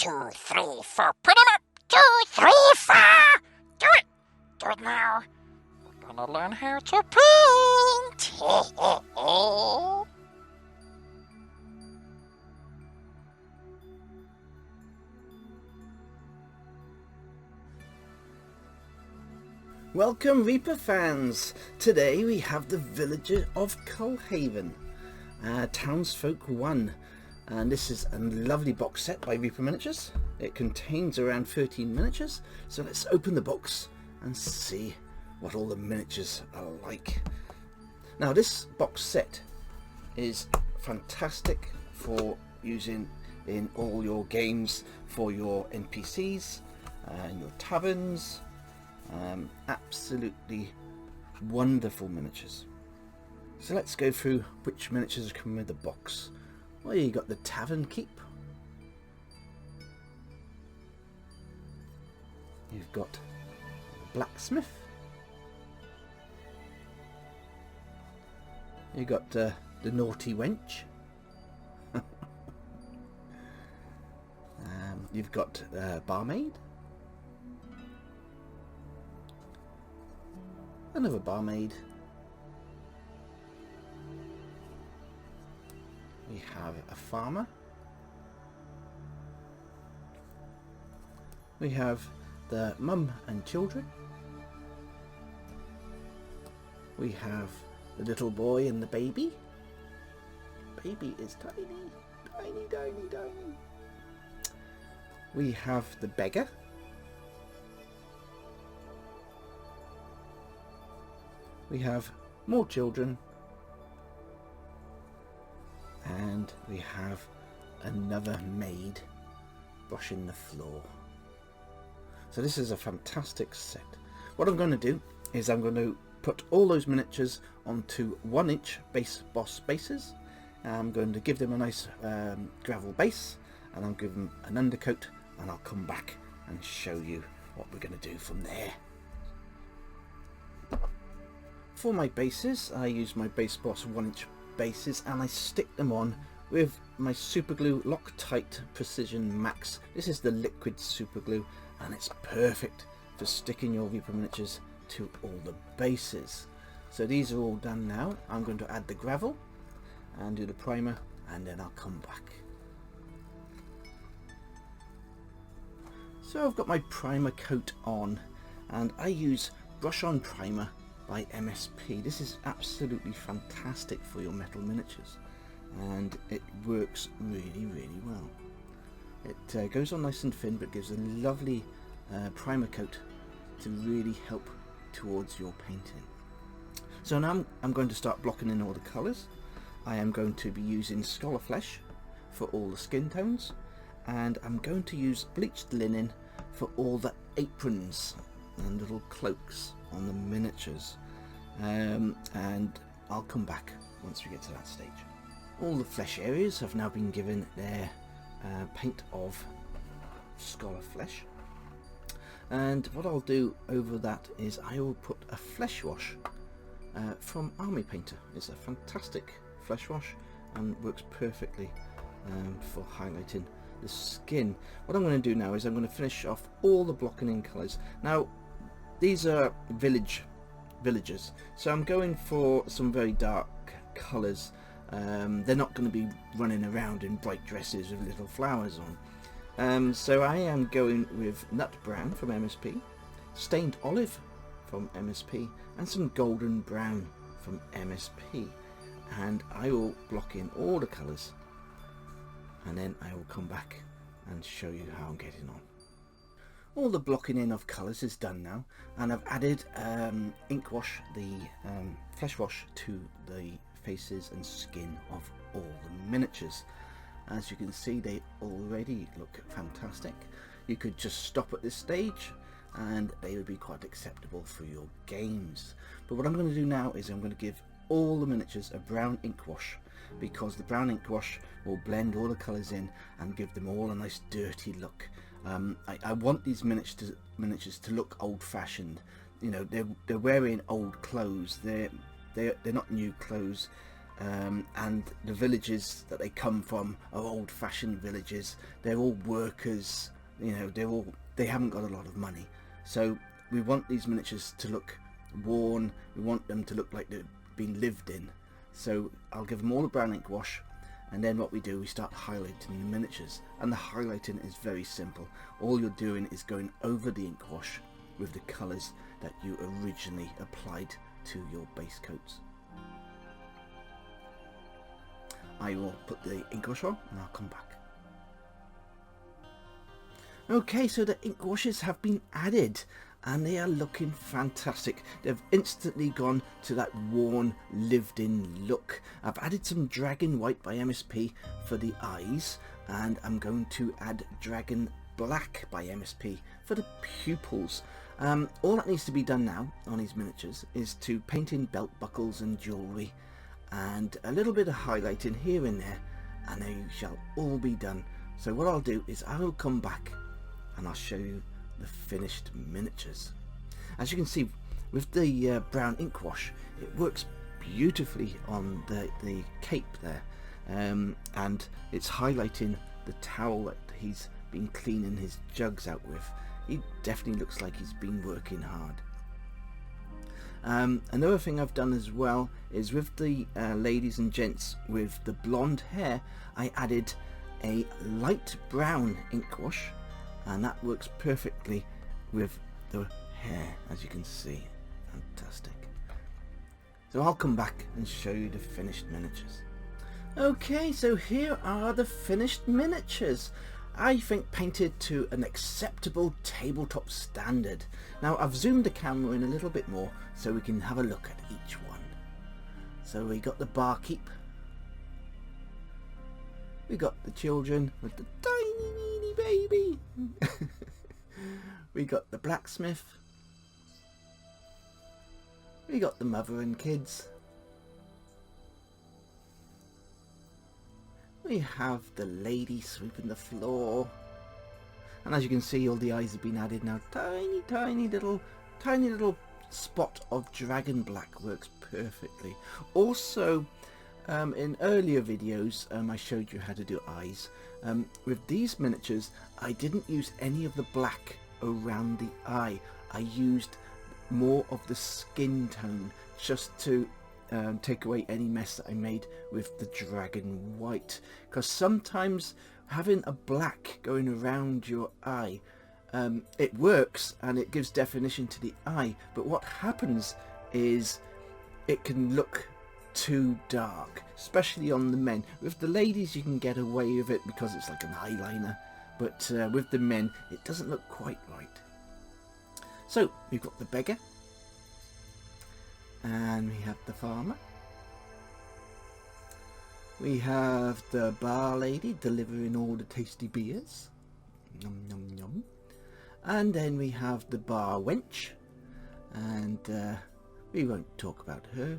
2, 3, 4. Put him up. 2, 3, 4. Do it. Do it now. We're gonna learn how to paint. Welcome Reaper fans! Today we have the villager of Kulhaven, Townsfolk 1, and this is a lovely box set by Reaper Miniatures. It contains around 13 miniatures, so let's open the box and see what all the miniatures are like. Now this box set is fantastic for using in all your games, for your NPCs and your taverns. Absolutely wonderful miniatures. So let's go through which miniatures come with the box. Well, you got the Tavern Keep. You've got the Blacksmith. You got the Naughty Wench. You've got Barmaid. Another barmaid. We have a farmer. We have the mum and children. We have the little boy and the baby. Baby is tiny, tiny, tiny, tiny. We have the beggar. We have more children, and we have another maid brushing the floor. So this is a fantastic set. What I'm going to do is I'm going to put all those miniatures onto 1-inch base boss bases. I'm going to give them a nice gravel base, and I'll give them an undercoat, and I'll come back and show you what we're going to do from there. For my bases, I use my Base Boss 1-inch bases, and I stick them on with my super glue Loctite Precision Max. This is the liquid super glue, and it's perfect for sticking your Reaper miniatures to all the bases. So these are all done now. I'm going to add the gravel and do the primer, and then I'll come back. So I've got my primer coat on, and I use Brush On Primer by MSP. This is absolutely fantastic for your metal miniatures, and it works really, really well. It goes on nice and thin, but gives a lovely primer coat to really help towards your painting. So now I'm going to start blocking in all the colours. I am going to be using Scholar Flesh for all the skin tones, and I'm going to use bleached linen for all the aprons and little cloaks on the miniatures, and I'll come back once we get to that stage. All the flesh areas have now been given their paint of Scholar Flesh, and what I'll do over that is I will put a flesh wash from Army Painter. It's a fantastic flesh wash and works perfectly for highlighting the skin. What I'm going to do now is I'm going to finish off all the blocking in colours. Now these are villagers, so I'm going for some very dark colours. They're not going to be running around in bright dresses with little flowers on. So I am going with Nut Brown from MSP, Stained Olive from MSP, and some Golden Brown from MSP. And I will block in all the colours, and then I will come back and show you how I'm getting on. All the blocking in of colours is done now, and I've added ink wash, the flesh wash, to the faces and skin of all the miniatures. As you can see, they already look fantastic. You could just stop at this stage and they would be quite acceptable for your games. But what I'm going to do now is I'm going to give all the miniatures a brown ink wash, because the brown ink wash will blend all the colours in and give them all a nice dirty look. I want these miniatures to look old-fashioned. You know, they're wearing old clothes. They're not new clothes. and the villages that they come from are old-fashioned villages. They're all workers, you know, they haven't got a lot of money. So we want these miniatures to look worn, we want them to look like they've been lived in. So I'll give them all a brown ink wash, and then what we do, we start highlighting the miniatures. And the highlighting is very simple. All you're doing is going over the ink wash with the colours that you originally applied to your base coats. I will put the ink wash on and I'll come back. Okay, so the ink washes have been added and they are looking fantastic. They've instantly gone to that worn, lived in look. I've added some Dragon White by MSP for the eyes, and I'm going to add Dragon Black by MSP for the pupils. All that needs to be done now on these miniatures is to paint in belt buckles and jewellery and a little bit of highlighting here and there, and they shall all be done. So what I'll do is I'll come back and I'll show you the finished miniatures. As you can see, with the brown ink wash, it works beautifully on the cape there, and it's highlighting the towel that he's been cleaning his jugs out with. He definitely looks like he's been working hard. Another thing I've done as well is with the ladies and gents with the blonde hair, I added a light brown ink wash, and that works perfectly with the hair, as you can see. Fantastic. So I'll come back and show you the finished miniatures. Okay, so here are the finished miniatures. I think painted to an acceptable tabletop standard. Now I've zoomed the camera in a little bit more so we can have a look at each one. So we got the barkeep, we got the children with the tiny weeny baby, we got the blacksmith, we got the mother and kids, we have the lady sweeping the floor, and as you can see, all the eyes have been added now. Tiny little spot of dragon black works perfectly. Also, in earlier videos I showed you how to do eyes. With these miniatures I didn't use any of the black around the eye. I used more of the skin tone just to take away any mess that I made with the dragon white, because sometimes having a black going around your eye, it works and it gives definition to the eye, but what happens is it can look too dark, especially on the men. With the ladies you can get away with it because it's like an eyeliner, but with the men it doesn't look quite right. So we've got the beggar, and we have the farmer, we have the bar lady delivering all the tasty beers, yum yum yum, and then we have the bar wench, and we won't talk about her.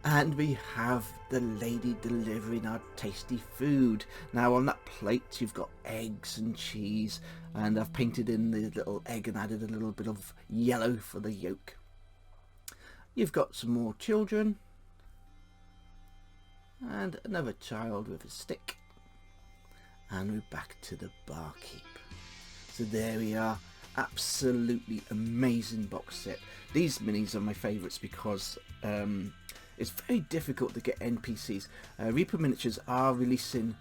And we have the lady delivering our tasty food. Now on that plate you've got eggs and cheese, and I've painted in the little egg and added a little bit of yellow for the yolk. You've got some more children, and another child with a stick, and we're back to the barkeep. So there we are, absolutely amazing box set. These minis are my favourites because it's very difficult to get NPCs. Reaper Miniatures are releasing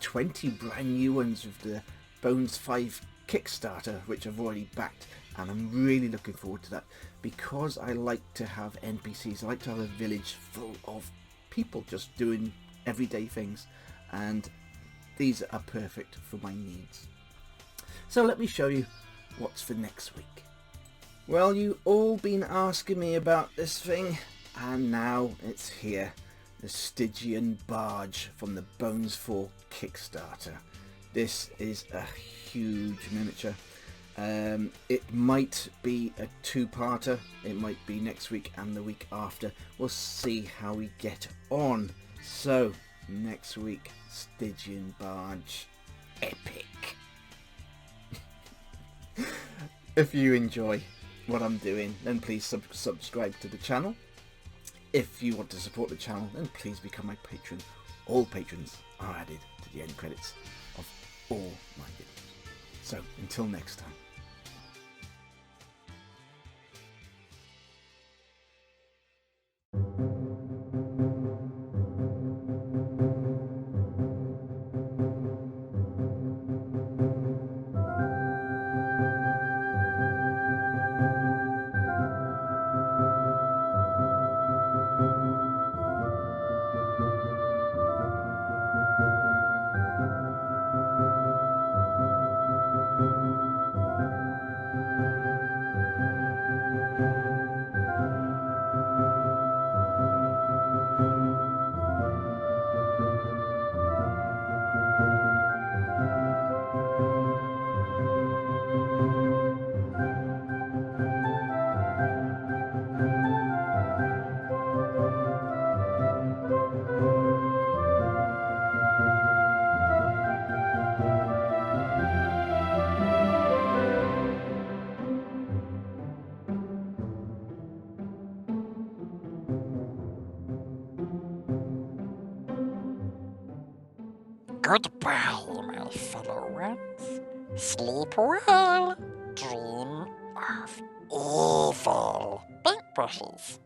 20 brand new ones with the Bones 5 Kickstarter, which I've already backed, and I'm really looking forward to that because I like to have NPCs. I like to have a village full of people just doing everyday things, and these are perfect for my needs. So let me show you what's for next week. Well, you all been asking me about this thing, and now it's here. The Stygian Barge from the Bones 4 Kickstarter. This is a huge miniature. It might be a two-parter. It might be next week and the week after. We'll see how we get on. So next week, Stygian Barge, epic. If you enjoy what I'm doing, then please subscribe to the channel. If you want to support the channel, then please become my patron. All patrons are added to the end credits of all my videos. So, until next time. Goodbye, my fellow ones. Sleep well. Dream of evil paintbrushes.